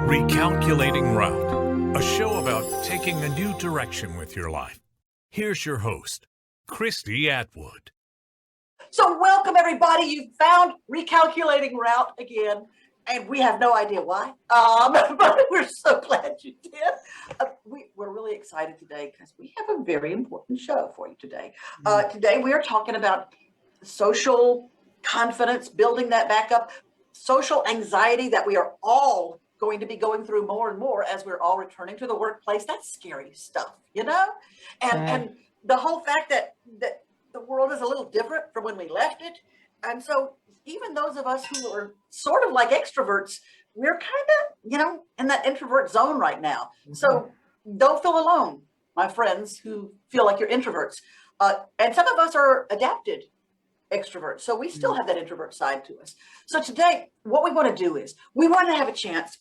Recalculating Route, a show about taking a new direction with your life. Here's your host, Christy Atwood. So welcome everybody. You found Recalculating Route again, and we have no idea why, but we're so glad you did. We're really excited today because we have a very important show for you today. Today we are talking about social confidence, building that back up, social anxiety that we are all going to be going through more and more as we're all returning to the workplace. That's scary stuff, you know? And the whole fact that the world is a little different from when we left it. And so even those of us who are sort of like extroverts, we're kind of, in that introvert zone right now. So don't feel alone, my friends who feel like you're introverts. And some of us are adapted extroverts. So we still have that introvert side to us. So today, what we want to do is we want to have a chance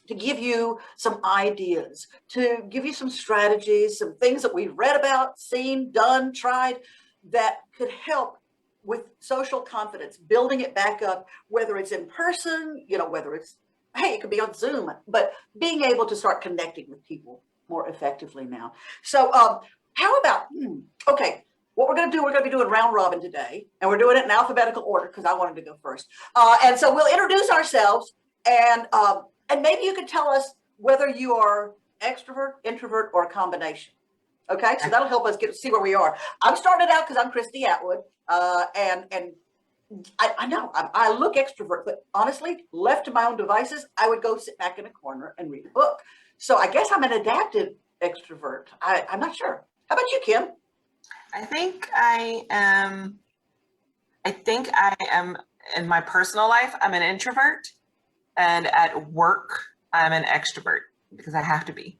to give you some ideas, to give you some strategies, some things that we've read about, seen, done, tried that could help with social confidence, building it back up, whether it's in person, whether it's, hey, it could be on Zoom, but being able to start connecting with people more effectively now. So how about, okay, what we're going to do, we're going to be doing round robin today, and we're doing it in alphabetical order because I wanted to go first. And so we'll introduce ourselves, and maybe you could tell us whether you are extrovert, introvert, or a combination. Okay, so that'll help us see where we are. I'm starting it out because I'm Christy Atwood, and I know I look extrovert, but honestly, left to my own devices, I would go sit back in a corner and read a book. So I guess I'm an adaptive extrovert. I'm not sure. How about you, Kim? I think I am in my personal life, I'm an introvert, and at work, I'm an extrovert because I have to be.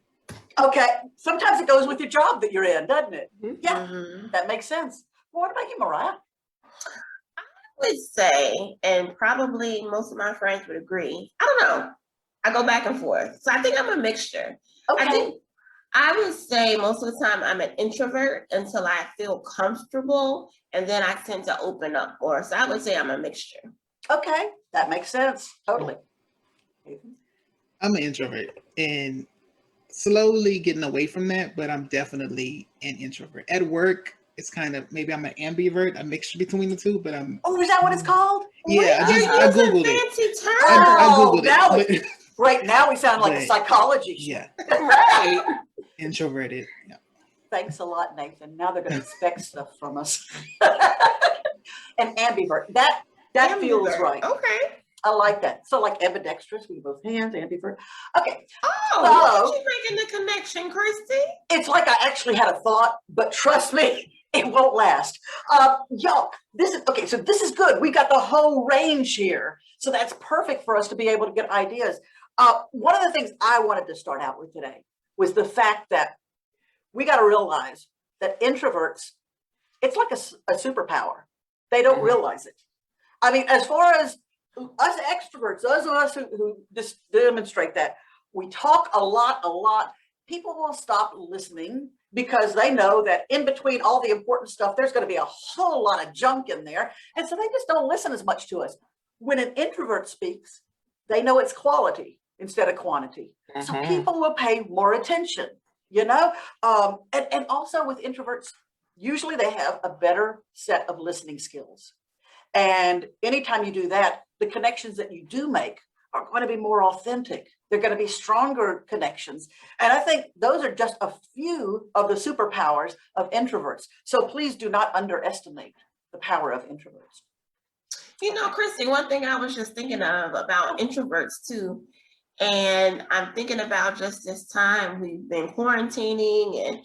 Okay. Sometimes it goes with your job that you're in, doesn't it? Mm-hmm. Yeah, that makes sense. Well, what about you, Mariah? I would say, and probably most of my friends would agree, I don't know. I go back and forth. So I think I'm a mixture. Okay. I would say most of the time I'm an introvert until I feel comfortable, and then I tend to open up more. So I would say I'm a mixture. Okay, that makes sense. Totally. I'm an introvert and slowly getting away from that, but I'm definitely an introvert. At work, it's kind of, maybe I'm an ambivert, a mixture between the two, but I'm... Oh, is that what it's called? Yeah, I Googled it. I Googled now it. Right now we sound like a psychology show. Yeah. Right. Introverted. Yeah. Thanks a lot, Nathan. Now they're going to expect stuff from us. And ambivert. That ambivert feels right. Okay. I like that. So like ambidextrous, we both hands, ambivert. Okay. Oh, so, you making the connection, Christy? It's like I actually had a thought, but trust me, it won't last. Y'all, this is good. We got the whole range here. So that's perfect for us to be able to get ideas. One of the things I wanted to start out with today was the fact that we got to realize that introverts, it's like a superpower. They don't realize it. I mean, as far as us extroverts, those of us who just demonstrate that, we talk a lot. People will stop listening because they know that in between all the important stuff, there's going to be a whole lot of junk in there. And so they just don't listen as much to us. When an introvert speaks, they know it's quality instead of quantity. So people will pay more attention, and also with introverts, usually they have a better set of listening skills. And anytime you do that, the connections that you do make are going to be more authentic. They're going to be stronger connections. And I think those are just a few of the superpowers of introverts. So please do not underestimate the power of introverts. Christy, one thing I was just thinking of about introverts too, and I'm thinking about just this time we've been quarantining and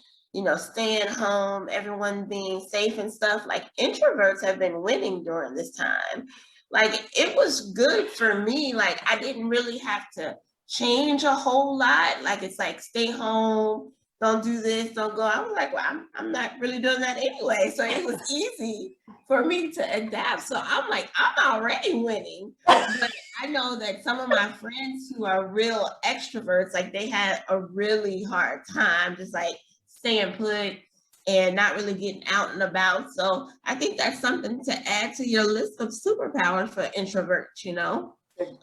staying home, everyone being safe and stuff. Like introverts have been winning during this time. Like it was good for me. Like I didn't really have to change a whole lot. Like it's like stay home, don't do this, don't go. I was like, well, I'm not really doing that anyway. So it was easy for me to adapt. So I'm like, I'm already winning. But I know that some of my friends who are real extroverts, like they had a really hard time just like staying put and not really getting out and about. So I think that's something to add to your list of superpowers for introverts,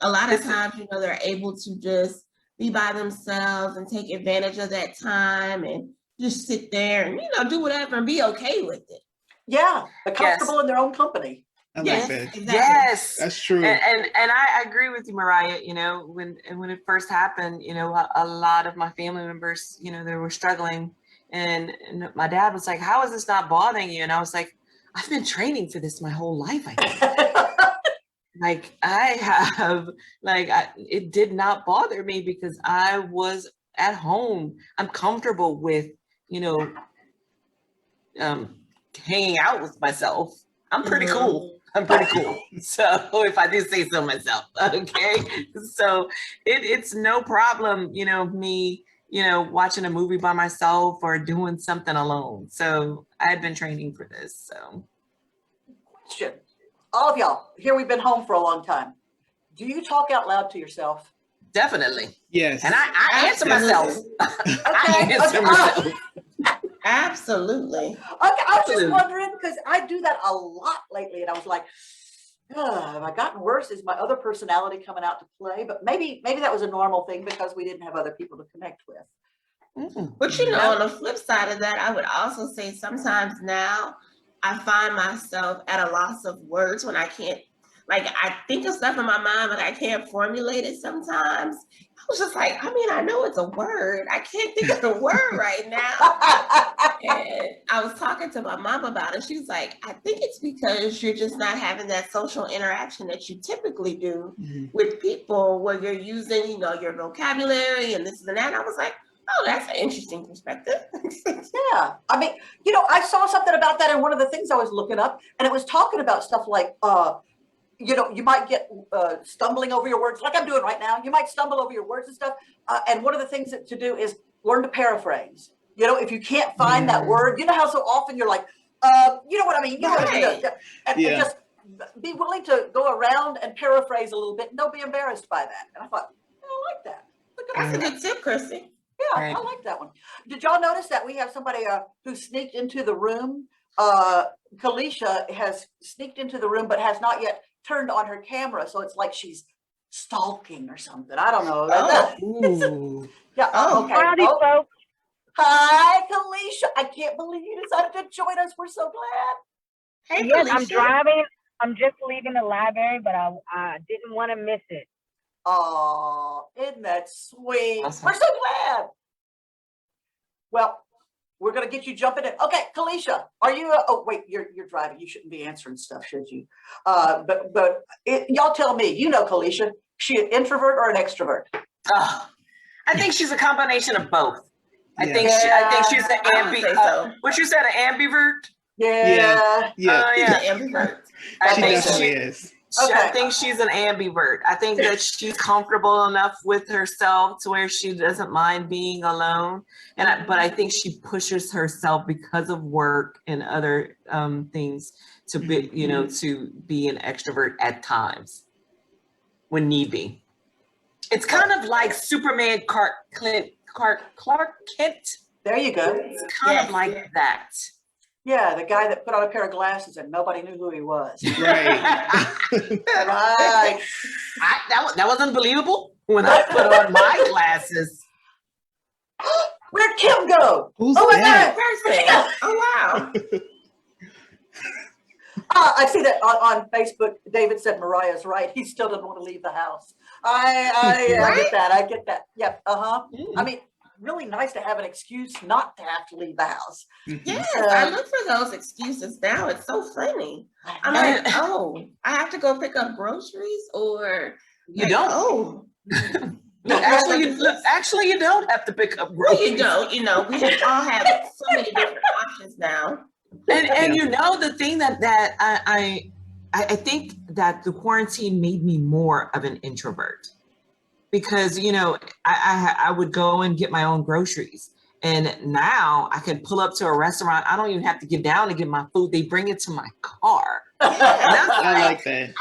A lot of times, they're able to just be by themselves and take advantage of that time and just sit there and, do whatever and be okay with it. Yeah, they're comfortable in their own company. I Yes, like that. exactly. Yes. That's true. And I agree with you, Mariah. When it first happened, a lot of my family members, they were struggling, and my dad was like, "How is this not bothering you?" And I was like, "I've been training for this my whole life. I think." It did not bother me because I was at home. I'm comfortable with, hanging out with myself. I'm pretty cool. I'm pretty cool. So if I do say so myself, okay. So it's no problem, me, watching a movie by myself or doing something alone. So I had been training for this. So Question. All of y'all, here we've been home for a long time. Do you talk out loud to yourself? definitely. Yes. And I answer myself. I answer myself. Absolutely. Okay, I was just Absolutely. wondering because I do that a lot lately, and I was like, have I gotten worse? Is my other personality coming out to play? But maybe that was a normal thing because we didn't have other people to connect with. But on the flip side of that, I would also say sometimes now I find myself at a loss of words when I can't, I think of stuff in my mind, but I can't formulate it sometimes. I was just like, I know it's a word. I can't think of the word right now. And I was talking to my mom about it. She was like, I think it's because you're just not having that social interaction that you typically do with people where you're using, your vocabulary and this and that. And I was like, oh, that's an interesting perspective. Yeah. I saw something about that in one of the things I was looking up, and it was talking about stuff like, you might get stumbling over your words like I'm doing right now. You might stumble over your words and stuff. And one of the things to do is learn to paraphrase. If you can't find that word, you know how so often you're like, you know what I mean? And just be willing to go around and paraphrase a little bit and don't be embarrassed by that. And I thought, I like that. That's a good tip, Chrissy. Yeah, Right. I like that one. Did y'all notice that we have somebody who sneaked into the room? Kalisha has sneaked into the room, but has not yet turned on her camera. So it's like she's stalking or something. I don't know. Ooh. Yeah. Oh. Okay. Howdy, folks. Hi, Kalisha. I can't believe you decided to join us. We're so glad. Hey, Yes, I'm Felicia. driving. I'm just leaving the library, but I didn't want to miss it. Oh, isn't that sweet? Awesome. We're so glad. Well, we're gonna get you jumping in. Okay, Kalisha, are you? Oh, wait, you're driving. You shouldn't be answering stuff, should you? Y'all tell me. Kalisha, she an introvert or an extrovert? Oh, I think she's a combination of both. I Yeah. think she's an I would say so. what you said, an ambivert? Yeah. Yeah. Oh, yeah. Ambivert. I She think definitely is. Okay. I think she's an ambivert. I think that she's comfortable enough with herself to where she doesn't mind being alone. But I think she pushes herself because of work and other things to be, to be an extrovert at times when need be. It's kind of like Superman Clark Kent. There you go. It's kind of like that. Yeah, the guy that put on a pair of glasses and nobody knew who he was. Right. Right. That was unbelievable when I put on my glasses. Where'd Kim go? Who's Oh my that? Person. Oh, wow. I see that on Facebook. David said Mariah's right. He still doesn't want to leave the house. I get that. I get that. Yep. I mean, really nice to have an excuse not to have to leave the house. Yes, I look for those excuses now. It's so funny. I'm like, oh, I have to go pick up groceries, or You don't. Oh, Actually, you don't have to pick up well, groceries. you don't. We all have so many different options now. And the thing that I think that the quarantine made me more of an introvert, because I would go and get my own groceries, and now I can pull up to a restaurant. I don't even have to get down to get my food. They bring it to my car. I like that.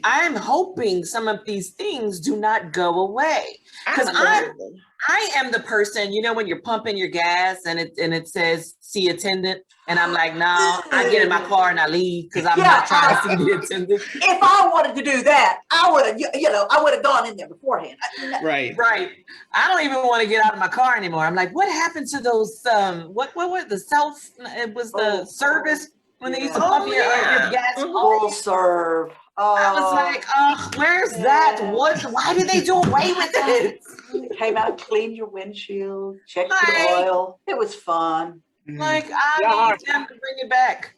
I'm hoping some of these things do not go away, because Absolutely. I am the person, when you're pumping your gas and it says see attendant, and I'm like, no, I get in my car and I leave because I'm not trying to see the attendant. If I wanted to do that, I would have, I would have gone in there beforehand. Right. Right. I don't even want to get out of my car anymore. I'm like, what happened to those, what were the it was the service when they used to Yeah. pump Oh, your yeah. gas? Mhm. Full serve. I was like, where's that? Yeah. Why did they do away with it? Came out, cleaned your windshield, checked Like- your oil. It was fun. Mm. Like, I Yeah. need them to bring it back.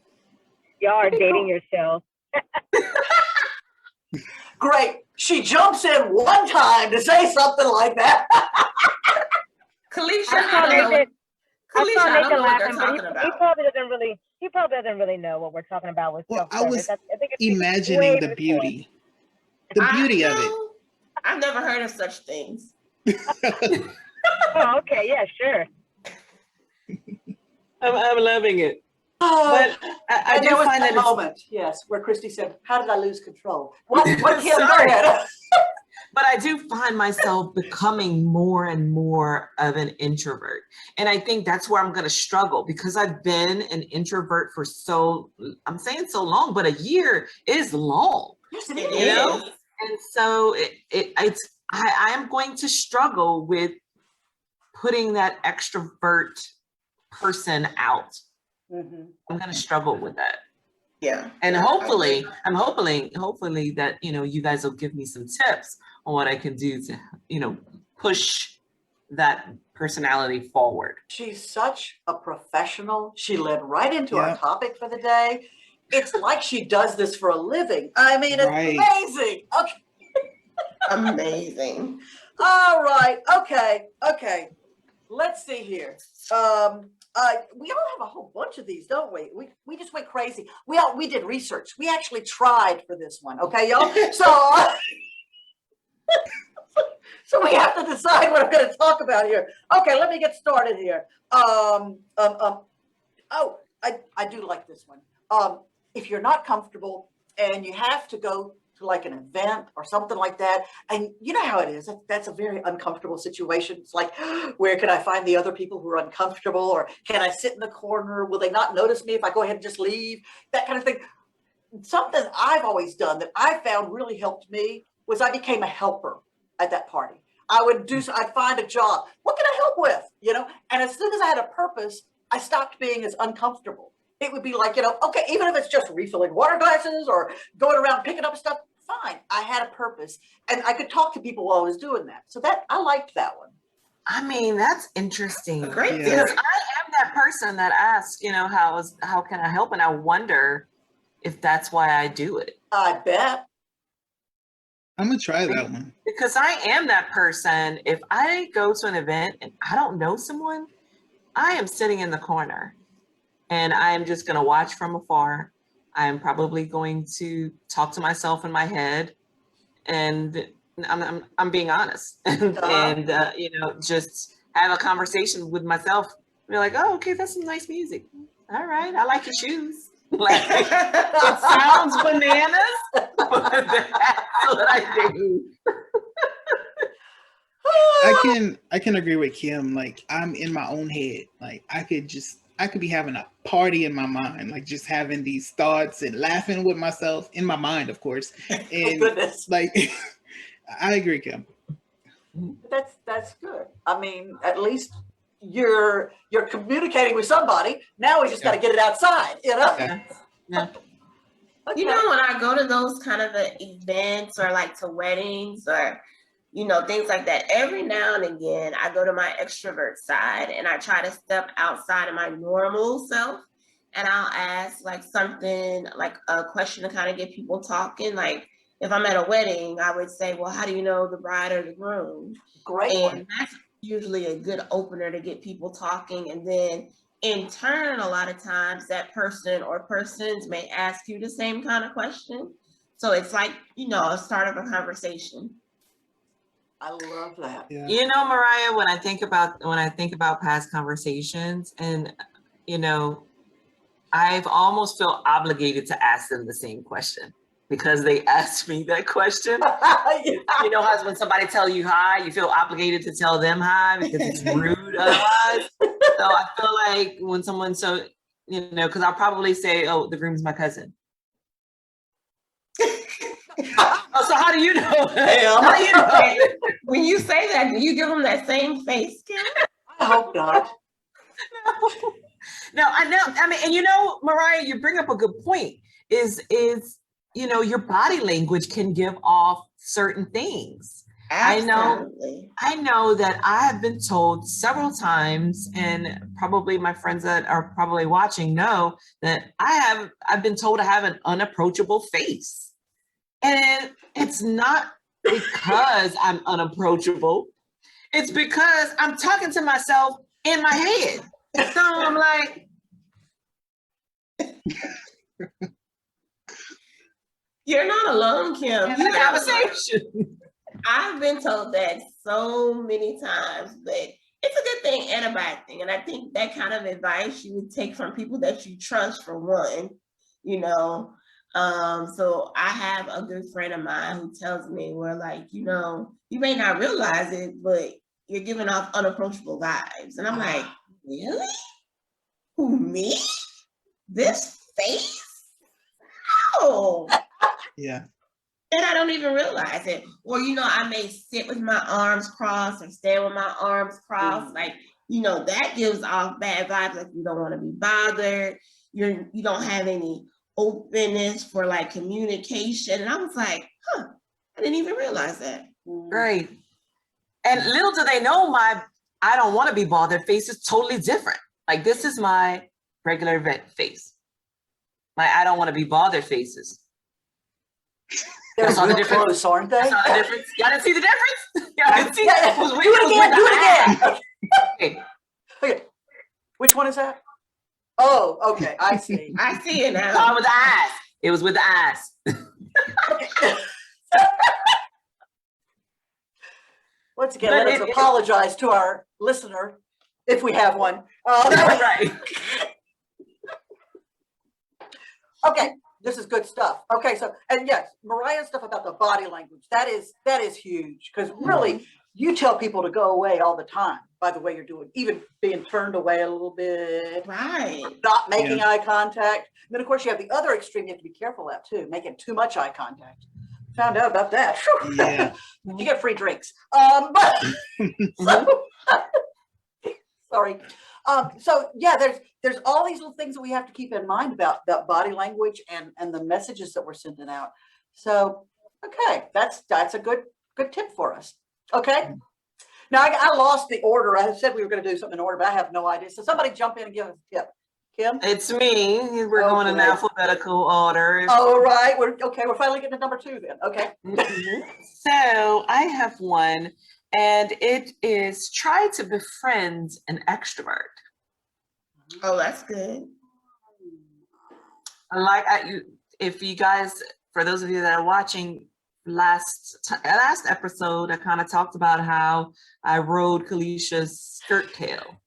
Y'all are Okay, dating cool. yourself. Great. She jumps in one time to say something like that. Kalisha, I saw I don't know what, Nathan. I Kalisha, saw I don't Nathan know what they're laughing, but talking he about. probably doesn't really know what we're talking about with Well, I self-service. was I think it's imagining way the before. beauty. The beauty of it. I've never heard of such things. Oh, okay, yeah, sure. I'm loving it. Oh, But I and do there was find that that it's, moment, yes, where Christy said, "How did I lose control?" What Kim, go Sorry. ahead. but I do find myself becoming more and more of an introvert. And I think that's where I'm going to struggle because I've been an introvert for I'm saying so long, but a year is long. Yes, it It is. You know? is. And so I am going to struggle with putting that extrovert person out. Mhm. I'm going to struggle with that. Yeah. And Yeah, hopefully that, you guys will give me some tips on what I can do to, push that personality forward. She's such a professional. She led right into our Yep. topic for the day. It's like she does this for a living. I mean, it's Right. amazing. Okay. amazing. All right. Okay. Let's see here. We all have a whole bunch of these, don't we? We just went crazy. We did research. We actually tried for this one. Okay, y'all. So we have to decide what I'm going to talk about here. Okay, let me get started here. Oh, I do like this one. If you're not comfortable and you have to go to like an event or something like that, and you know how it is, that's a very uncomfortable situation. It's like, where can I find the other people who are uncomfortable, or can I sit in the corner? Will they not notice me if I go ahead and just leave? That kind of thing. Something I've always done that I found really helped me was I became a helper at that party. I'd find a job. What can I help with? And as soon as I had a purpose, I stopped being as uncomfortable. It would be like, okay, even if it's just refilling water glasses or going around picking up stuff, fine. I had a purpose and I could talk to people while I was doing that. So I liked that one. I mean, that's interesting. Great Yeah. Because I am that person that asks, how can I help? And I wonder if that's why I do it. I bet. I'm gonna try that one. Because I am that person. If I go to an event and I don't know someone, I am sitting in the corner and I am just going to watch from afar. I am probably going to talk to myself in my head, and I'm being honest, and just have a conversation with myself. Be like, oh, okay, that's some nice music. All right, I like your shoes. Like, it sounds bananas, but that's what I do. I can agree with Kim. Like, I'm in my own head. Like, I could be having a party in my mind, like just having these thoughts and laughing with myself in my mind, of course. And Goodness. like, I agree, Kim. That's good. I mean, at least you're communicating with somebody. Now we just got to get it outside, Yeah. Yeah. Okay. You know, when I go to those kind of events or like to weddings or, things like that, every now and again, I go to my extrovert side and I try to step outside of my normal self. And I'll ask like something, like a question to kind of get people talking. Like if I'm at a wedding, I would say, well, how do you know the bride or the groom? Great And one. that's usually a good opener to get people talking. And then in turn, a lot of times that person or persons may ask you the same kind of question. So it's like, a start of a conversation. I love that. Yeah. Mariah, when I think about past conversations, and I've almost felt obligated to ask them the same question because they asked me that question. You know how when somebody tell you hi, you feel obligated to tell them hi because it's rude otherwise. So I feel like when someone because I'll probably say, oh, the groom's my cousin. Oh, so how do you know? Damn. How do you know? When you say that, do you give them that same face, Kim? I hope not. No, I know. I mean, and you know, Mariah, you bring up a good point. Is your body language can give off certain things. Absolutely. I know that I have been told several times, and probably my friends that are probably watching know that I've been told I have an unapproachable face. And it's not because I'm unapproachable. It's because I'm talking to myself in my head. So I'm like, You're not alone, Kim. having a conversation. I've been told that so many times, but it's a good thing and a bad thing. And I think that kind of advice you would take from people that you trust, for one, you know. So I have a good friend of mine who tells me, we're like, you may not realize it, but you're giving off unapproachable vibes. And I'm like, really? Who, me? This face? Oh. Yeah. And I don't even realize it. Or, I may sit with my arms crossed or stand with my arms crossed. Like, that gives off bad vibes. Like, you don't want to be bothered. You don't have any openness for like communication. And I was like, I didn't even realize that. Right. And little do they know my I don't want to be bothered face is totally different. Like, this is my regular vet face. My I don't want to be bothered faces. They're That's all the real difference. close, aren't they? That's all the difference. Y'all didn't see the difference? Y'all didn't see Yeah, it was do with- it was again. with Do the it eye. again. Okay. Which one is that? Oh, okay. I see. I see it now. Oh, with the eyes. It was with the eyes. Okay. Once again, But let us apologize to our listener, if we have one. Right. Okay, this is good stuff. Okay, so, and yes, Mariah's stuff about the body language, that is huge, because really, you tell people to go away all the time by the way you're doing, even being turned away a little bit, Right. not making eye contact. And then, of course, you have the other extreme you have to be careful of, too, making too much eye contact. Found out about that. Whew. Yeah. You get free drinks. But so, sorry. So yeah, there's all these little things that we have to keep in mind about body language and the messages that we're sending out. So okay, that's a good tip for us. Okay. Now I lost the order. I said we were going to do something in order, but I have no idea. So somebody jump in and give us a tip. Kim? It's me. We're going in Okay. alphabetical order. All right. We're finally getting to number 2 then. Okay. So I have one, and it is try to befriend an extrovert. Oh, that's good. If you guys, for those of you that are watching, last episode, I kind of talked about how I rode Kalisha's skirt tail.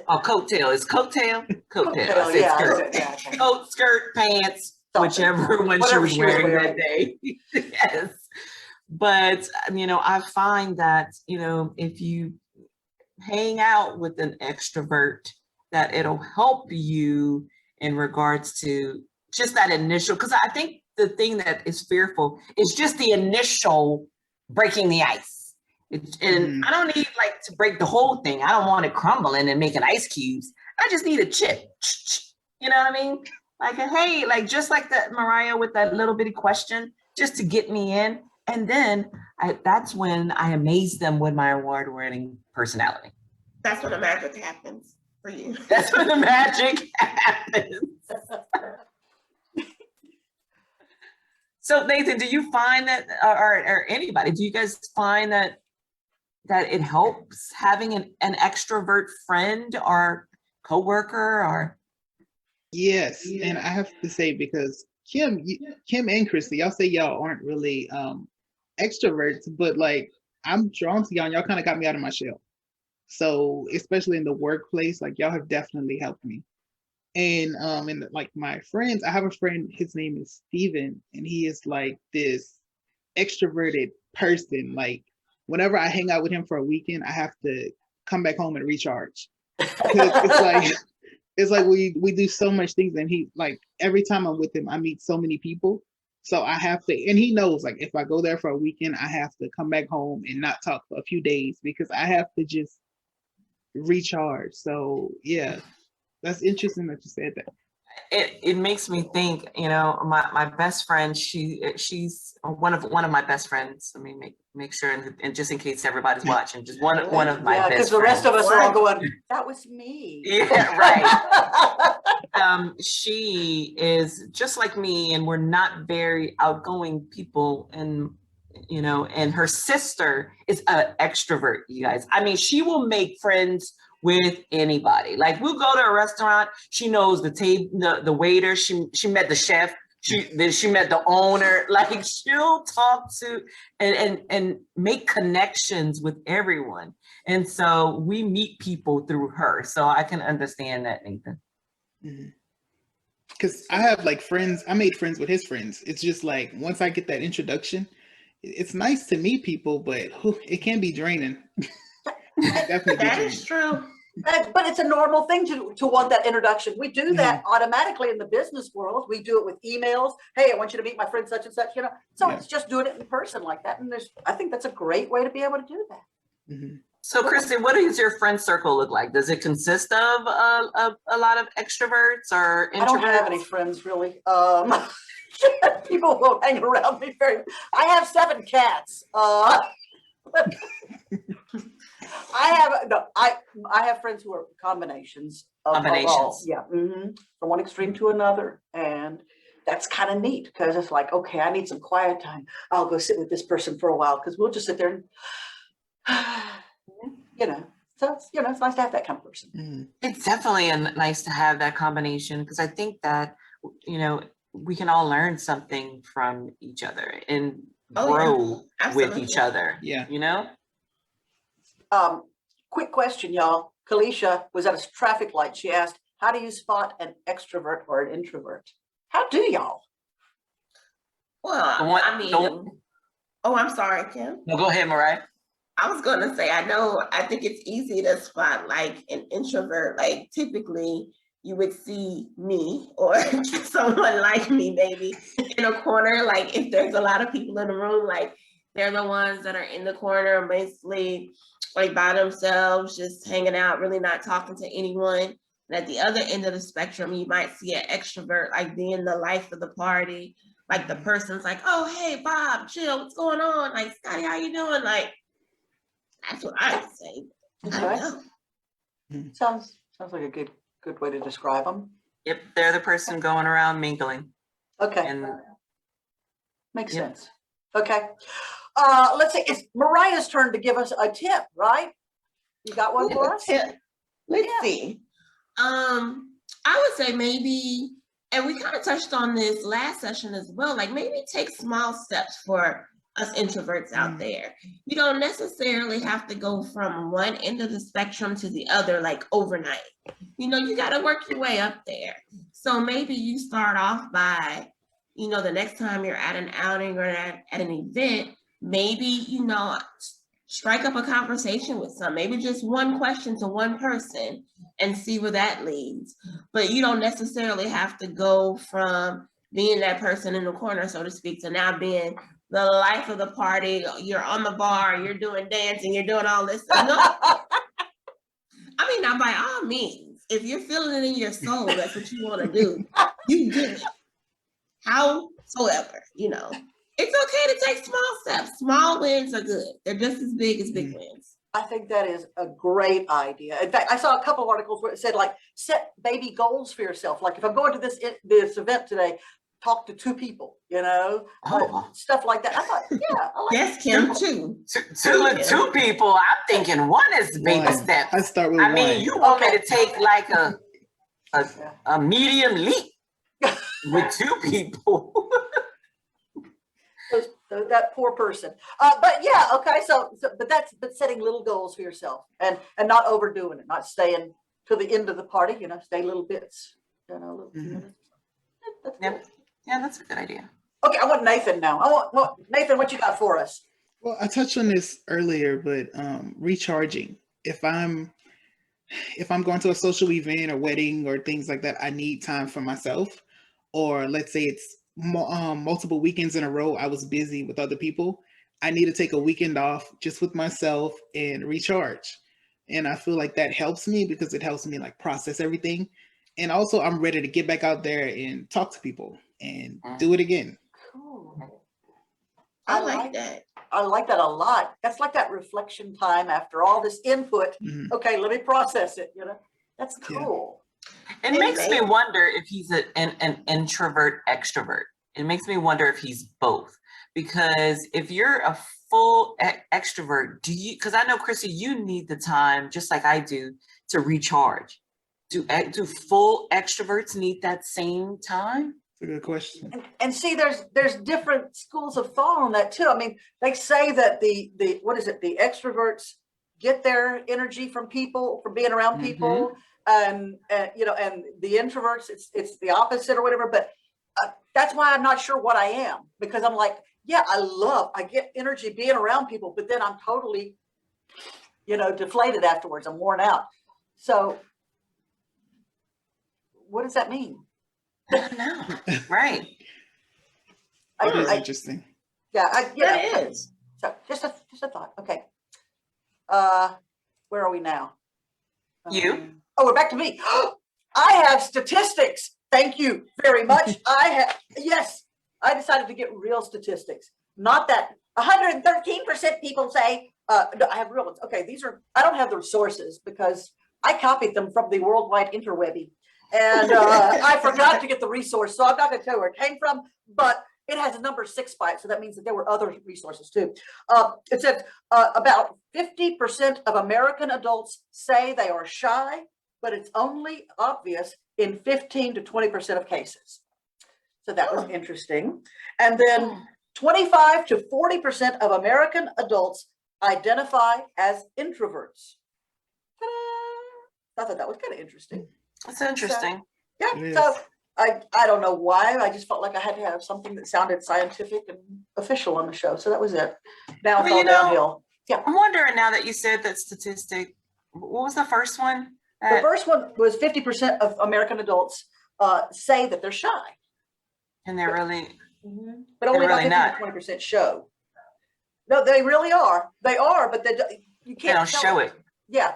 Oh, coattail. It's coattail? Coattail. I said yeah, skirt. yeah, okay. Coat, skirt, pants, Something. whichever one Whatever she was wearing that day. Yes. But, I find that, if you hang out with an extrovert, that it'll help you in regards to just that initial, because I think the thing that is fearful is just the initial breaking the ice. And I don't need to break the whole thing. I don't want it crumbling and making ice cubes. I just need a chip. You know what I mean? Like, hey, just like that Mariah with that little bitty question, just to get me in. And then that's when I amaze them with my award-winning personality. That's when the magic happens for you. That's when the magic happens. So Nathan, do you find that, or anybody, do you guys find that it helps having an extrovert friend or coworker or? Yes, and I have to say, because Kim and Christy, y'all say y'all aren't really extroverts, but I'm drawn to y'all, and y'all kind of got me out of my shell. So especially in the workplace, y'all have definitely helped me. And and my friends, I have a friend, his name is Steven, and he is this extroverted person. Whenever I hang out with him for a weekend, I have to come back home and recharge. Because it's we do so much things, and he every time I'm with him, I meet so many people. So I have to, and he knows, like, if I go there for a weekend, I have to come back home and not talk for a few days because I have to just recharge. So yeah, that's interesting that you said that. It makes me think, my best friend, she's one of my best friends. Let me make sure, and just in case everybody's watching, just one of my Yeah, best because the rest of friends. us are all going, that was me. Yeah, right. She is just like me, and we're not very outgoing people, and her sister is an extrovert, you guys. I mean, she will make friends with anybody. Like, we'll go to a restaurant, she knows the table, the waiter, she met the chef, she met the owner. Like, she'll talk to and make connections with everyone. And so we meet people through her. So I can understand that, Nathan. Because I have like friends, I made friends with his friends. It's just like once I get that introduction, it's nice to meet people, but it can be draining. Definitely be That draining. is true. But it's a normal thing to want that introduction. We do that automatically in the business world. We do it with emails. Hey, I want you to meet my friend such and such, So it's just doing it in person like that. And I think that's a great way to be able to do that. Mm-hmm. So, Christy, what does your friend circle look like? Does it consist of a lot of extroverts or introverts? I don't have any friends really. People won't hang around me very. I have 7 cats. I have friends who are combinations of all. Yeah, from one extreme to another, and that's kind of neat because it's like, okay, I need some quiet time. I'll go sit with this person for a while because we'll just sit there and So it's nice to have that kind of person. It's definitely nice to have that combination because I think that we can all learn something from each other and grow with each other. Yeah. Quick question, y'all. Kalisha was at a traffic light. She asked, how do you spot an extrovert or an introvert? How do y'all? Well, I'm sorry, Kim. No, go ahead, Mariah. I was going to say, I think it's easy to spot like an introvert. Like, typically you would see me or someone like me maybe in a corner. Like, if there's a lot of people in the room, like they're the ones that are in the corner, basically like by themselves, just hanging out, really not talking to anyone. And at the other end of the spectrum, you might see an extrovert, like being the life of the party. Like, the person's like, oh, hey, Bob, chill, what's going on? Like, Scotty, how you doing? Like, that's what I would say. Okay. Sounds like a good way to describe them. Yep, they're the person going around mingling. Okay. Makes sense. Okay. Let's see. It's Mariah's turn to give us a tip, right? You got one for us? Let's see. I would say maybe, and we kind of touched on this last session as well, like maybe take small steps for us introverts out there. You don't necessarily have to go from one end of the spectrum to the other like overnight. You got to work your way up there. So maybe you start off by, the next time you're at an outing or at an event, maybe, strike up a conversation with some, maybe just one question to one person and see where that leads. But you don't necessarily have to go from being that person in the corner, so to speak, to now being the life of the party. You're on the bar, you're doing dancing, you're doing all this stuff. No. I mean, now by all means, if you're feeling it in your soul, that's what you want to do, you do it. Howsoever, it's okay to take small steps. Small wins are good. They're just as big as big wins. I think that is a great idea. In fact, I saw a couple of articles where it said, like, set baby goals for yourself. Like, if I'm going to this event today, talk to 2 people, stuff like that. I thought, I like yes, Kim, too. Two people. I'm thinking one is baby steps. I start with one. You want me to take like a medium leap with 2 people. That poor person. But yeah, okay. But setting little goals for yourself and not overdoing it, not staying to the end of the party. Stay little bits. That's a good idea. Okay, I want Nathan now. Nathan, what you got for us? Well, I touched on this earlier, but recharging. If I'm going to a social event or wedding or things like that, I need time for myself. Or let's say it's multiple weekends in a row, I was busy with other people. I need to take a weekend off just with myself and recharge. And I feel like that helps me because it helps me like process everything. And also, I'm ready to get back out there and talk to people and do it again. Cool. I like that. I like that a lot. That's like that reflection time after all this input. Mhm. Okay, let me process it, you know? That's cool. It makes me wonder if he's an introvert extrovert. It makes me wonder if he's both. Because if you're a full extrovert, do you, because I know, Chrissy, you need the time, just like I do, to recharge. Do full extroverts need that same time? That's a good question. And see, there's different schools of thought on that too. I mean, they say that the what is it? The extroverts get their energy from people, from being around people, and you know, and the introverts, it's the opposite or whatever. But that's why I'm not sure what I am, because I'm like, yeah, I get energy being around people, but then I'm totally, you know, deflated afterwards. I'm worn out. So what does that mean? No, right. It is I- interesting. Yeah, That is. So just a thought. Okay. Where are we now? You? Oh, we're back to me. I have statistics. Thank you very much. Yes, I decided to get real statistics. Not that 113% people say, no, I have real ones. Okay, I don't have the sources because I copied them from the worldwide interwebby. And I forgot to get the resource, so I'm not going to tell you where it came from, but it has a number 6 by it, so that means that there were other resources too. It says about 50% of American adults say they are shy, but it's only obvious in 15 to 20% of cases. So that was interesting. And then 25 to 40% of American adults identify as introverts. Ta-da! I thought that was kind of interesting. That's interesting. Yeah, It so is. I don't know why. I just felt like I had to have something that sounded scientific and official on the show. So that was it. Now it's Well, all you know, downhill. Yeah. I'm wondering now that you said that statistic, what was the first one? The first one was 50% of American adults say that they're shy. And they're really, But only They're about really 15 not. to 20% show. No, they really are. They are, but you can't they don't tell show it. Yeah.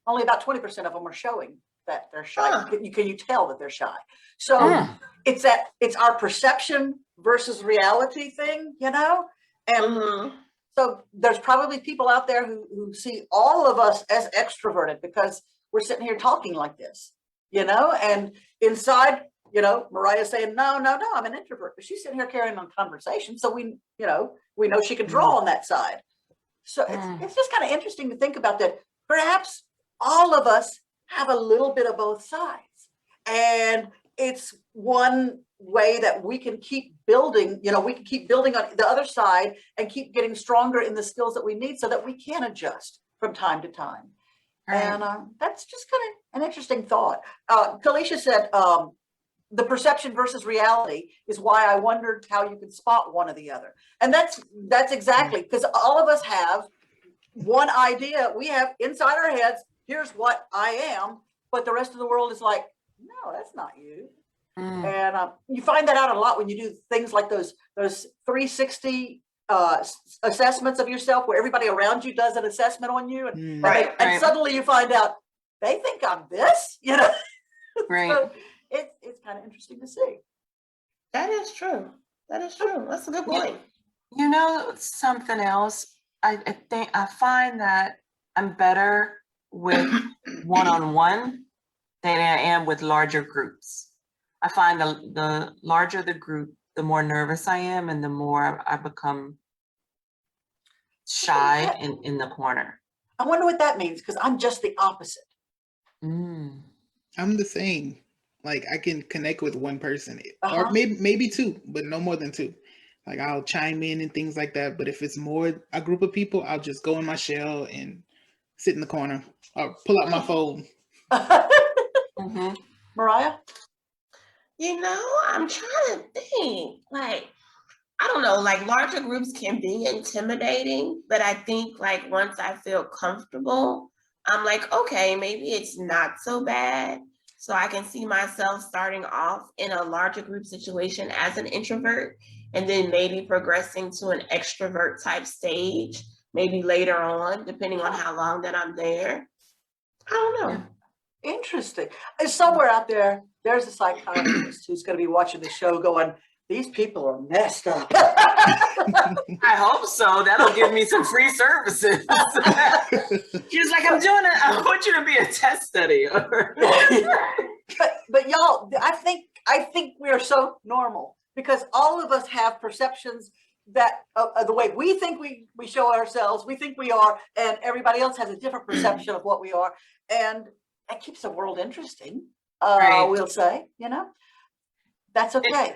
Only about 20% of them are showing that they're shy. Huh. Can you tell that they're shy? So Mm. it's our perception versus reality thing, you know? And so there's probably people out there who see all of us as extroverted because we're sitting here talking like this, you know? And inside, you know, Mariah's saying, no, I'm an introvert. But she's sitting here carrying on conversation. So we know she can draw on that side. So it's just kind of interesting to think about that. Perhaps all of us have a little bit of both sides. And it's one way that we can keep building, we can keep building on the other side and keep getting stronger in the skills that we need so that we can adjust from time to time. Right. And that's just kind of an interesting thought. Kalisha said, the perception versus reality is why I wondered how you can spot one or the other. And that's exactly, because all of us have one idea. We have inside our heads, here's what I am, but the rest of the world is like, no, that's not you. And you find that out a lot when you do things like those 360 assessments of yourself, where everybody around you does an assessment on you, and, and suddenly you find out they think I'm this, Right. So it's kind of interesting to see. That is true. That's a good point. You know, something else, I think I find that I'm better with one-on-one than I am with larger groups. I find the larger the group, the more nervous I am and the more I become shy in the corner. I wonder what that means, because I'm just the opposite. I'm the same. Like I can connect with one person or maybe two, but no more than two. Like I'll chime in and things like that. But if it's more a group of people, I'll just go in my shell and sit in the corner or pull out my phone. Mariah? I'm trying to think. Like, I don't know, like larger groups can be intimidating, but I think like once I feel comfortable, I'm like, okay, maybe it's not so bad. So I can see myself starting off in a larger group situation as an introvert and then maybe progressing to an extrovert type stage, maybe later on, depending on how long that I'm there. I don't know. Interesting. And somewhere out there, there's a psychiatrist who's going to be watching the show going, these people are messed up. I hope so. That'll give me some free services. She was like, I want you to be a test study. but y'all, I think we are so normal because all of us have perceptions that the way we think we show ourselves, we think we are, and everybody else has a different perception of what we are. And that keeps the world interesting. Right. We'll say, that's okay.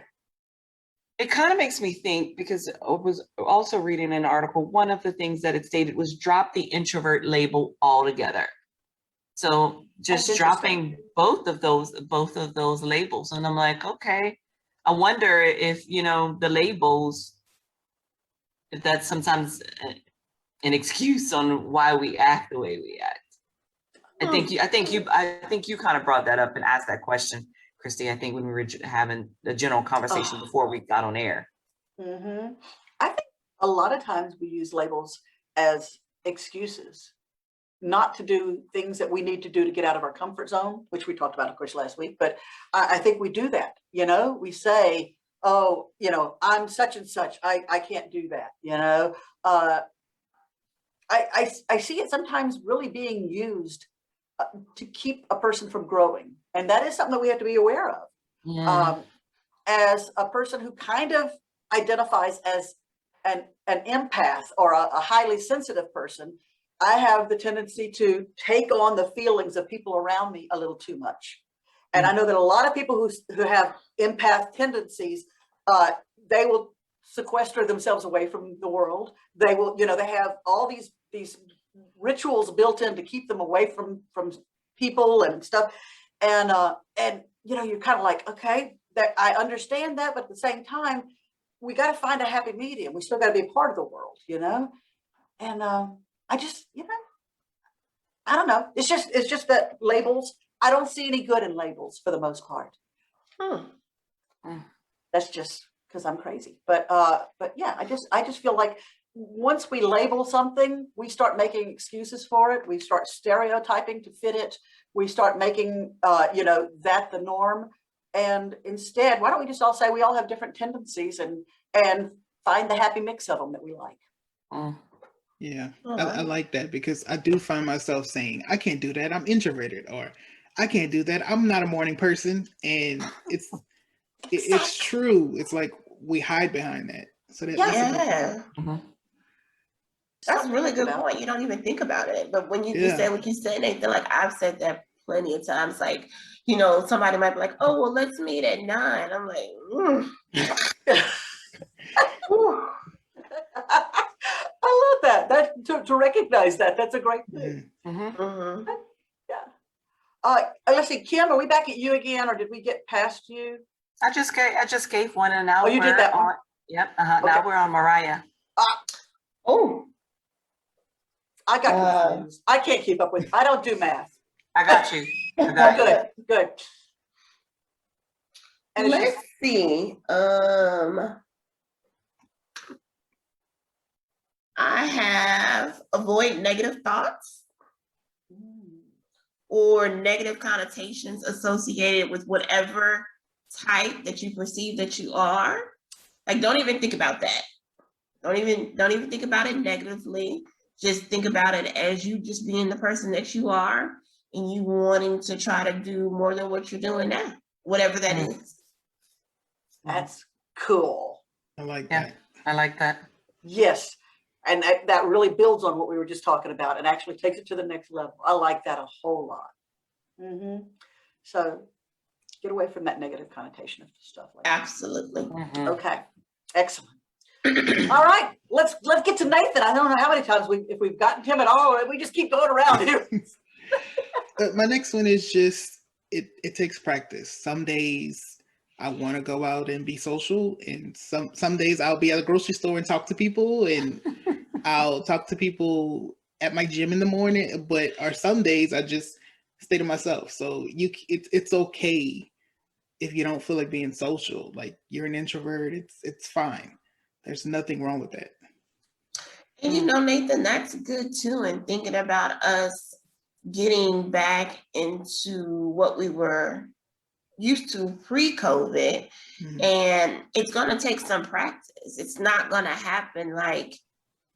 It kind of makes me think, because I was also reading an article, one of the things that it stated was drop the introvert label altogether. So just dropping both of those labels. And I'm like, okay, I wonder if, the labels, if that's sometimes an excuse on why we act the way we act. I think you kind of brought that up and asked that question, Christy, I think when we were having a general conversation before we got on air. Mm-hmm. I think a lot of times we use labels as excuses not to do things that we need to do to get out of our comfort zone, which we talked about, of course, last week. But I think we do that, we say, oh, I'm such and such. I can't do that, I see it sometimes really being used to keep a person from growing. And that is something that we have to be aware of. Yeah. As a person who kind of identifies as an empath or a highly sensitive person, I have the tendency to take on the feelings of people around me a little too much. And I know that a lot of people who have empath tendencies, they will sequester themselves away from the world. They will, they have all these rituals built in to keep them away from people and stuff. And you're kind of like, okay, that I understand that, but at the same time, we got to find a happy medium. We still got to be a part of the world, And I just, I don't know. It's just that labels. I don't see any good in labels for the most part. That's just because I'm crazy. But yeah, I just feel like once we label something, we start making excuses for it. We start stereotyping to fit it. We start making, that the norm. And instead, why don't we just all say we all have different tendencies and find the happy mix of them that we like. Yeah, I like that because I do find myself saying, I can't do that. I'm introverted, or I can't do that. I'm not a morning person. And it's true. It's like we hide behind that. So that's a really good point. You don't even think about it. But when you say what you said, Nathan, like I've said that plenty of times. Like, somebody might be like, oh, well, let's meet at 9. I'm like, I love that. To recognize that. That's a great thing. Yeah. Let's see, Kim, are we back at you again, or did we get past you? I just gave one, and now you did that one. Yep. Okay. Now we're on Mariah. I got confused. I can't keep up with. I don't do math. I got you. Good. And let's see. I have avoid negative thoughts or negative connotations associated with whatever type that you perceive that you are. Like, don't even think about that. Don't even think about it negatively. Just think about it as you just being the person that you are and you wanting to try to do more than what you're doing now, whatever that is. That's cool. I like that. I like that. Yes. And that really builds on what we were just talking about and actually takes it to the next level. I like that a whole lot. So get away from that negative connotation of stuff like that. Absolutely. Okay. Excellent. All right. Let's get to Nathan. I don't know how many times if we've gotten him at all, we just keep going around here. My next one is just, it takes practice. Some days I want to go out and be social, and some days I'll be at a grocery store and talk to people, and I'll talk to people at my gym in the morning, but some days I just stay to myself. So it's okay if you don't feel like being social. Like, you're an introvert, it's fine. There's nothing wrong with that. And you know, Nathan, that's good too. And thinking about us getting back into what we were used to pre-COVID, and it's going to take some practice. It's not going to happen like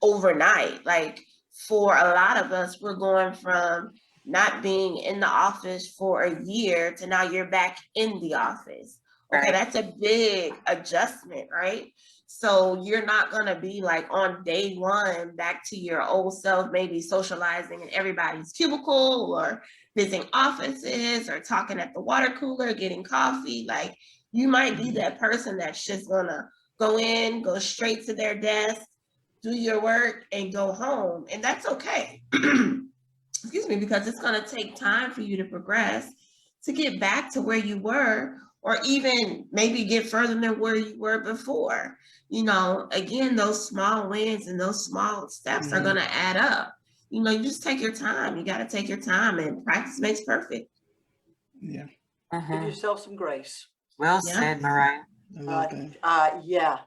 overnight. Like, for a lot of us, we're going from not being in the office for a year to now you're back in the office. Okay, that's a big adjustment, right? So you're not going to be like on day one back to your old self, maybe socializing in everybody's cubicle or visiting offices or talking at the water cooler, getting coffee. Like, you might be that person that's just going to go in, go straight to their desk, do your work, and go home. And that's okay. Excuse me, because it's going to take time for you to progress to get back to where you were, or even maybe get further than where you were before. You know, again, those small wins and those small steps are going to add up. You know, you just take your time. You got to take your time, and practice makes perfect. Yeah. Give yourself some grace. Well said, Mariah. I love that. Yeah,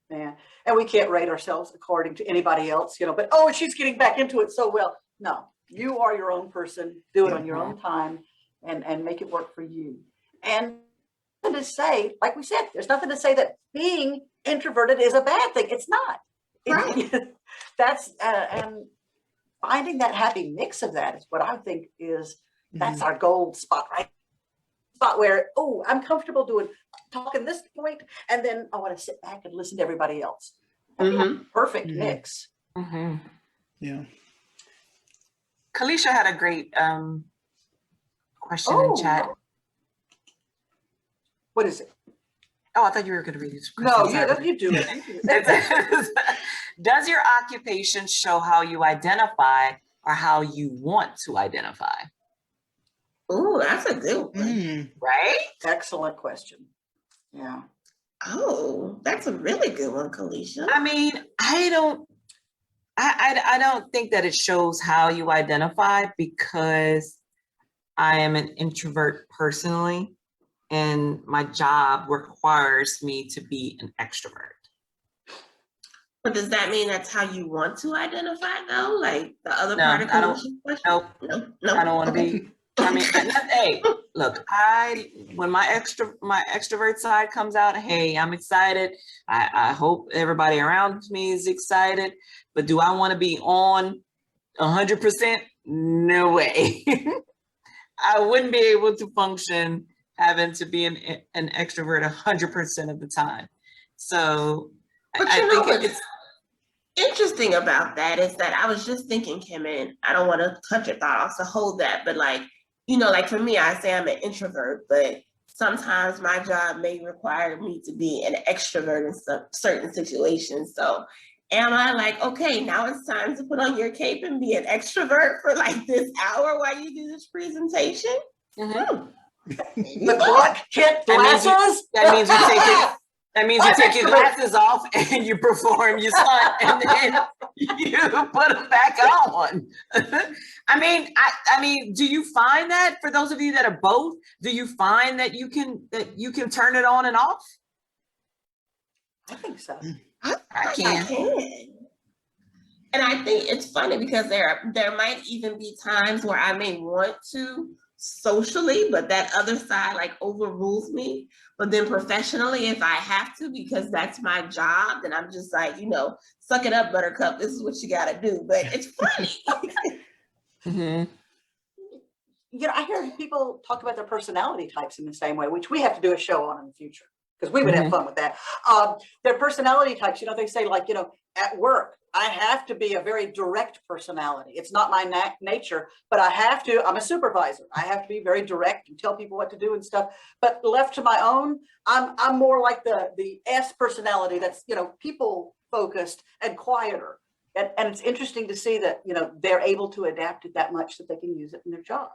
man. And we can't rate ourselves according to anybody else, you know, but, oh, she's getting back into it so well. No, you are your own person. Do it on your own time, and make it work for you. And to say, like we said, there's nothing to say that being introverted is a bad thing. It's not. Right. That's and finding that happy mix of that is what I think is, that's our gold spot, right? Spot where, oh, I'm comfortable talking this point, and then I want to sit back and listen to everybody else. Perfect mix. Yeah. Kalisha had a great question in chat. What is it? Oh, I thought you were going to read it. No, you do it. Does your occupation show how you identify or how you want to identify? Oh, that's a good one. Right? Excellent question. Yeah. Oh, that's a really good one, Kalisha. I mean, I don't think that it shows how you identify, because I am an introvert personally, and my job requires me to be an extrovert. But does that mean that's how you want to identify, though? Like the other No, part of I don't. Kalisha's question? No, I don't want to be. I mean, hey, look, when my extrovert side comes out, hey, I'm excited. I hope everybody around me is excited. But do I want to be on 100%? No way. I wouldn't be able to function having to be an extrovert 100% of the time. So But I think what's interesting about that is that I was just thinking, Kim, and I don't want to cut your thought off, so hold that. But like, you know, like for me, I say I'm an introvert, but sometimes my job may require me to be an extrovert in some certain situations. So am I like, okay, now it's time to put on your cape and be an extrovert for like this hour while you do this presentation? The Clark Kent glasses? That means you take your glasses off and you perform your stunt, and then you put them back on. I mean, do you find that, for those of you that are both, do you find that you can turn it on and off? I think so. I can. And I think it's funny because there might even be times where I may want to socially, but that other side like overrules me. But then professionally, if I have to, because that's my job, then I'm just like, you know, suck it up, buttercup. This is what you got to do. But it's funny. You know, I hear people talk about their personality types in the same way, which we have to do a show on in the future, because we would have fun with that. Their personality types, you know, they say like, you know, at work, I have to be a very direct personality. It's not my nature, but I'm a supervisor. I have to be very direct and tell people what to do and stuff. But left to my own, I'm more like the S personality that's, you know, people focused and quieter. And it's interesting to see that, you know, they're able to adapt it that much that they can use it in their job.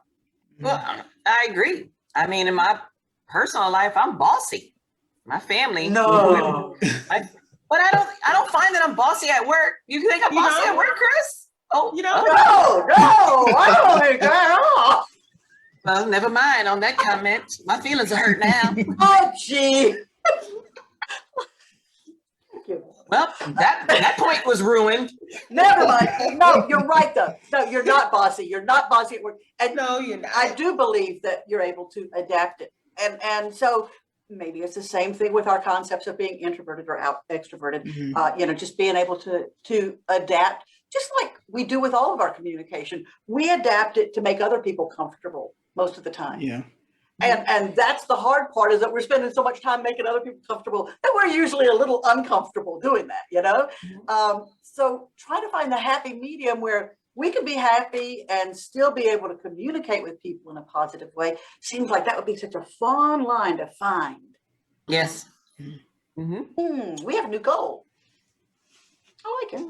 Well, I agree. I mean, in my personal life, I'm bossy. My family. No. But I don't find that I'm bossy at work. You think I'm bossy at work, Chris? Oh, you know, no, I don't think that at all. Well, never mind on that comment. My feelings are hurt now. Oh, gee. Thank you. Well, that point was ruined. Never mind. No, you're right though. No, you're not bossy. You're not bossy at work. And No, you're not. I do believe that you're able to adapt it. And so maybe it's the same thing with our concepts of being introverted or extroverted. Mhm. Just being able to adapt, just like we do with all of our communication. We adapt it to make other people comfortable most of the time. Yeah. And that's the hard part, is that we're spending so much time making other people comfortable that we're usually a little uncomfortable doing that. So try to find the happy medium where we can be happy and still be able to communicate with people in a positive way. Seems like that would be such a fun line to find. Yes. Mm-hmm. We have a new goal. I like it.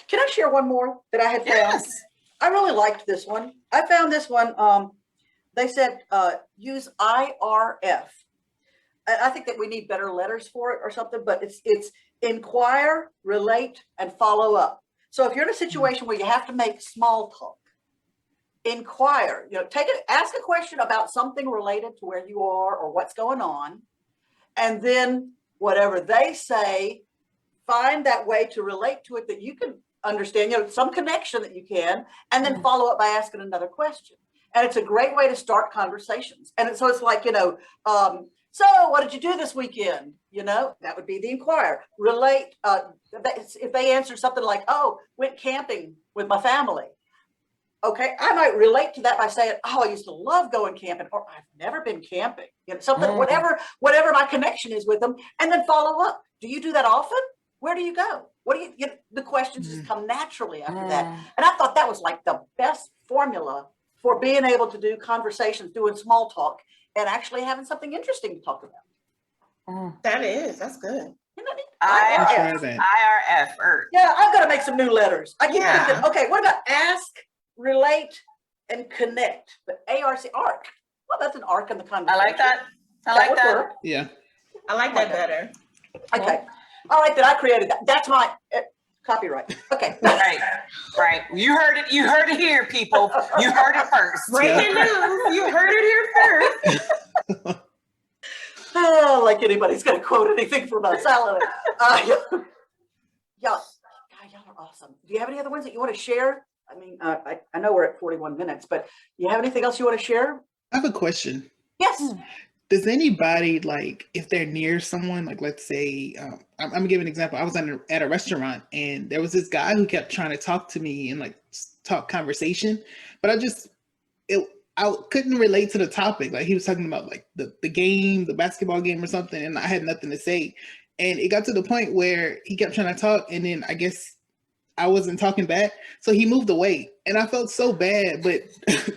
Can I share one more that I had found? Yes. I really liked this one. I found this one. They said use IRF. And I think that we need better letters for it or something, but it's inquire, relate, and follow up. So if you're in a situation where you have to make small talk, inquire, ask a question about something related to where you are or what's going on. And then whatever they say, find that way to relate to it that you can understand, some connection that you can, and then follow up by asking another question. And it's a great way to start conversations. And so it's like, so what did you do this weekend? That would be the inquire. Relate. If they answer something like, oh, went camping with my family. Okay, I might relate to that by saying, oh, I used to love going camping, or I've never been camping. Something, whatever my connection is with them, and then follow up. Do you do that often? Where do you go? What do you the questions just come naturally after that. And I thought that was like the best formula for being able to do conversations, doing small talk, and actually having something interesting to talk about. That's good. IRF. Yeah, I've got to make some new letters. I keep Yeah. thinking, okay, what about ask, relate, and connect? But ARC, arc. Well, that's an arc in the conversation. I like that. I like would that. work. Yeah. I like that better. Okay. I like that I created that. That's my copyright. Okay. Right. You heard it. You heard it here, people. You heard it first. Breaking news. You heard it here first. Oh, like anybody's going to quote anything from us. Y'all are awesome. Do you have any other ones that you want to share? I mean, I know we're at 41 minutes, but do you have anything else you want to share? I have a question. Yes. Does anybody, like, if they're near someone, like, let's say, I'm gonna give an example. I was at a restaurant and there was this guy who kept trying to talk to me and like talk conversation, but I couldn't relate to the topic. Like, he was talking about like the game, the basketball game or something, and I had nothing to say. And it got to the point where he kept trying to talk, and then I guess I wasn't talking back, so he moved away, and I felt so bad. But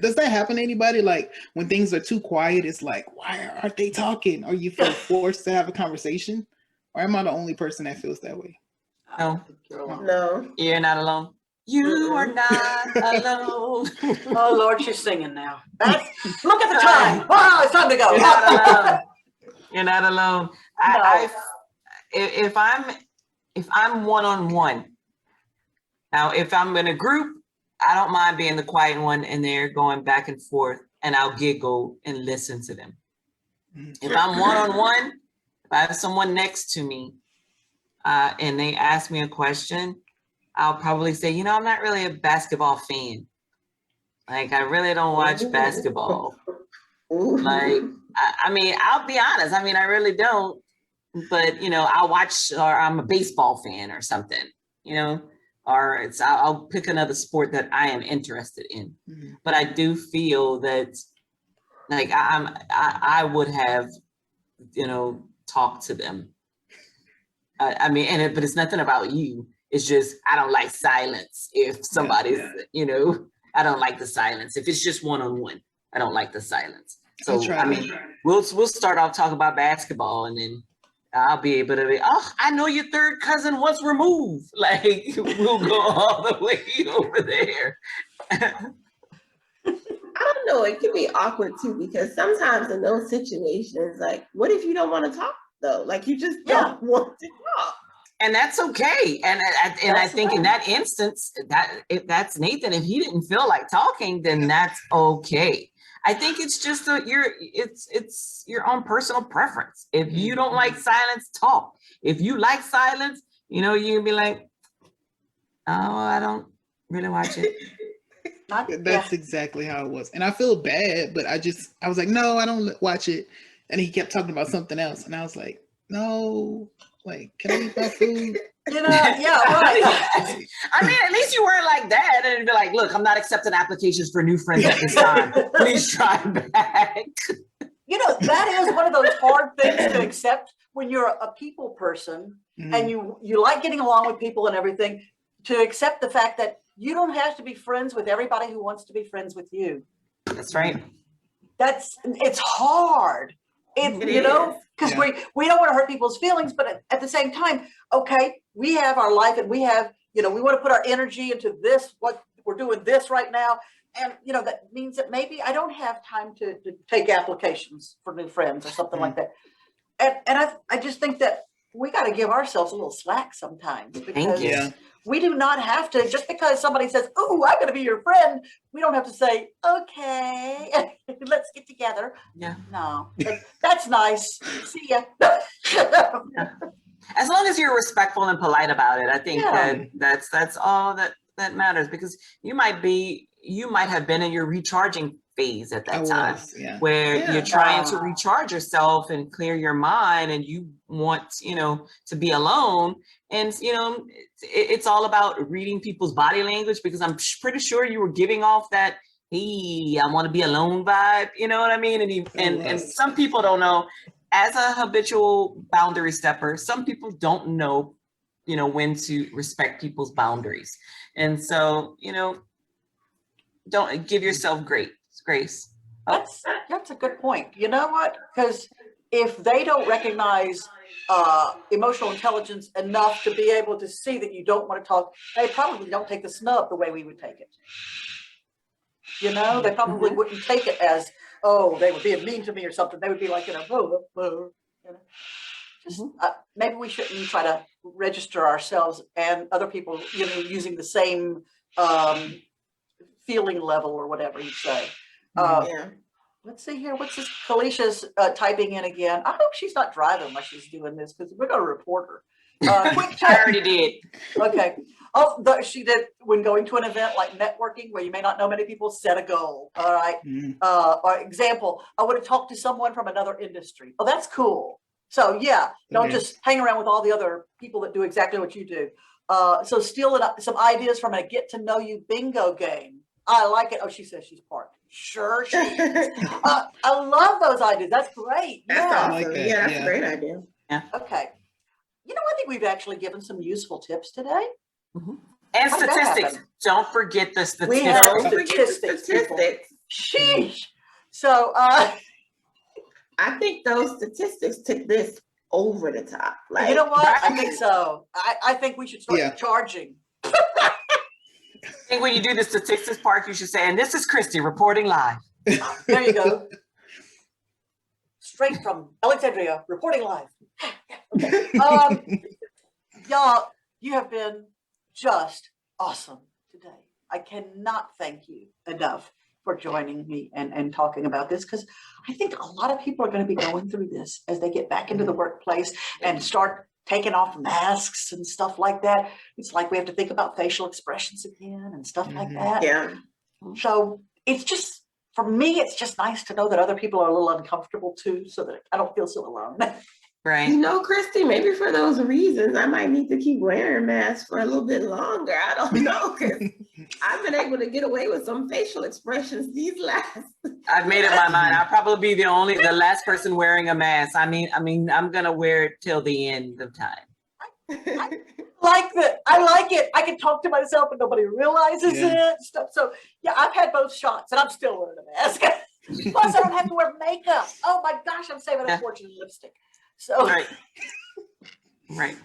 does that happen to anybody? Like, when things are too quiet, it's like, why aren't they talking? Or you feel forced to have a conversation? Or am I the only person that feels that way? No. No. You're not alone. You are not alone. Oh, Lord, she's singing now. Look at the time. Wow, it's time to go. You're not alone. You're not alone. If I'm one-on-one, now if I'm in a group, I don't mind being the quiet one and they're going back and forth, and I'll giggle and listen to them. If I'm one-on-one, if I have someone next to me and they ask me a question, I'll probably say, I'm not really a basketball fan. Like, I really don't watch basketball. Like, I mean, I'll be honest. I mean, I really don't. But, I'll watch, or I'm a baseball fan or something, or I'll pick another sport that I am interested in. Mm-hmm. But I do feel that, like, I would have, talked to them. I mean, but it's nothing about you. It's just, I don't like silence. If somebody's, I don't like the silence. If it's just one-on-one, I don't like the silence. So, I mean, we'll start off talking about basketball, and then I'll be able to be, I know your third cousin once removed. Like, we'll go all the way over there. I don't know. It can be awkward too, because sometimes in those situations, like, what if you don't want to talk though? Like, you just don't want to talk. And that's okay. And I think in that instance, that if that's Nathan, if he didn't feel like talking, then that's okay. I think it's just it's your own personal preference. If you don't like silence, talk. If you like silence, you can be like, oh, I don't really watch it. That's exactly how it was. And I feel bad, but I was like, no, I don't watch it. And he kept talking about something else. And I was like, no, like, can I eat my food? Yeah, right. I mean, at least you weren't like that. And it'd be like, look, I'm not accepting applications for new friends at this time. Please try back. That is one of those hard things to accept when you're a people person and you like getting along with people and everything, to accept the fact that you don't have to be friends with everybody who wants to be friends with you. That's right. It's hard. Because we don't want to hurt people's feelings, but at the same time, okay, we have our life and we have, we want to put our energy into this, what we're doing this right now. And, that means that maybe I don't have time to take applications for new friends or something like that. And I just think that we got to give ourselves a little slack sometimes, because we do not have to, just because somebody says, oh, I'm going to be your friend, we don't have to say, okay, let's get together. Yeah. No, that's nice. See ya. As long as you're respectful and polite about it, I think that's all that matters, because you might have been in your recharging phase at that time, where you're trying to recharge yourself and clear your mind, and you want to be alone, and it's all about reading people's body language, because I'm pretty sure you were giving off that, hey, I want to be alone vibe, you know what I mean? And some people don't know. As a habitual boundary stepper, some people don't know when to respect people's boundaries, and so don't give yourself grace. That's a good point. You know what? Because if they don't recognize emotional intelligence enough to be able to see that you don't want to talk, they probably don't take the snub the way we would take it. They probably wouldn't take it as, oh, they were being mean to me or something. They would be like, maybe we shouldn't try to register ourselves and other people, using the same feeling level or whatever you say. Let's see here. What's this? Kalicia's typing in again. I hope she's not driving while she's doing this, because we're going to report her. Quick check. I already did. Okay. Oh, she did. When going to an event like networking, where you may not know many people, set a goal. All right. Or example, I want to talk to someone from another industry. Oh, that's cool. So don't just hang around with all the other people that do exactly what you do. So steal some ideas from a get to know you bingo game. I like it. Oh, she says she's parked. Sure, she is. I love those ideas. That's great. That's awesome. like that. That's a great idea. Yeah. Okay. I think we've actually given some useful tips today. And How did that statistics. happen? Don't forget the statistics. We have Don't forget the statistics. statistics. Sheesh. So I think those statistics took this over the top. Like, you know what? I think so. I think we should start charging. I think when you do the statistics part, you should say, and this is Christy reporting live. There you go. Straight from Alexandria, reporting live. Okay. Y'all, you have been just awesome today. I cannot thank you enough for joining me and talking about this, because I think a lot of people are going to be going through this as they get back into the workplace and start taking off masks and stuff like that. It's like we have to think about facial expressions again and stuff like that. yeah. So it's just, for me, it's just nice to know that other people are a little uncomfortable too, so that I don't feel so alone. Right. Christy, maybe for those reasons, I might need to keep wearing masks for a little bit longer. I don't know, because I've been able to get away with some facial expressions these last. I've made up my mind. I'll probably be the last person wearing a mask. I mean, I'm gonna wear it till the end of time. I like it. I can talk to myself and nobody realizes it. Stuff. So I've had both shots and I'm still wearing a mask. Plus, I don't have to wear makeup. Oh my gosh, I'm saving a fortune in lipstick. So Right.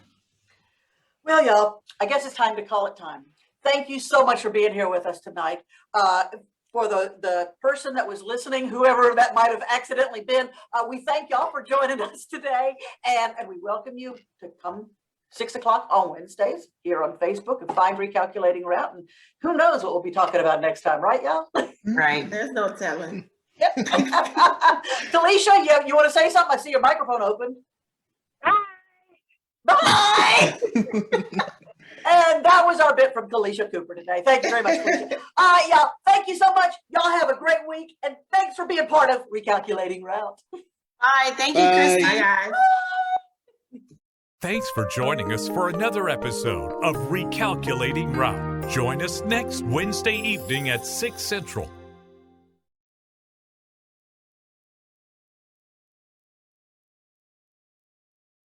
Well, y'all, I guess it's time to call it time. Thank you so much for being here with us tonight. For the person that was listening, whoever that might have accidentally been, we thank y'all for joining us today, and we welcome you to come 6 o'clock on Wednesdays here on Facebook and find Recalculating Route, and who knows what we'll be talking about next time, right, y'all? Right. There's no telling. Yep. Talisha, you want to say something? I see your microphone open. Bye. And that was our bit from Talisha Cooper today. Thank you very much, Talisha. Yeah, thank you so much. Y'all have a great week, and thanks for being part of Recalculating Route. Bye. Thank you, Bye. Christy. Bye, guys. Thanks for joining us for another episode of Recalculating Route. Join us next Wednesday evening at 6 Central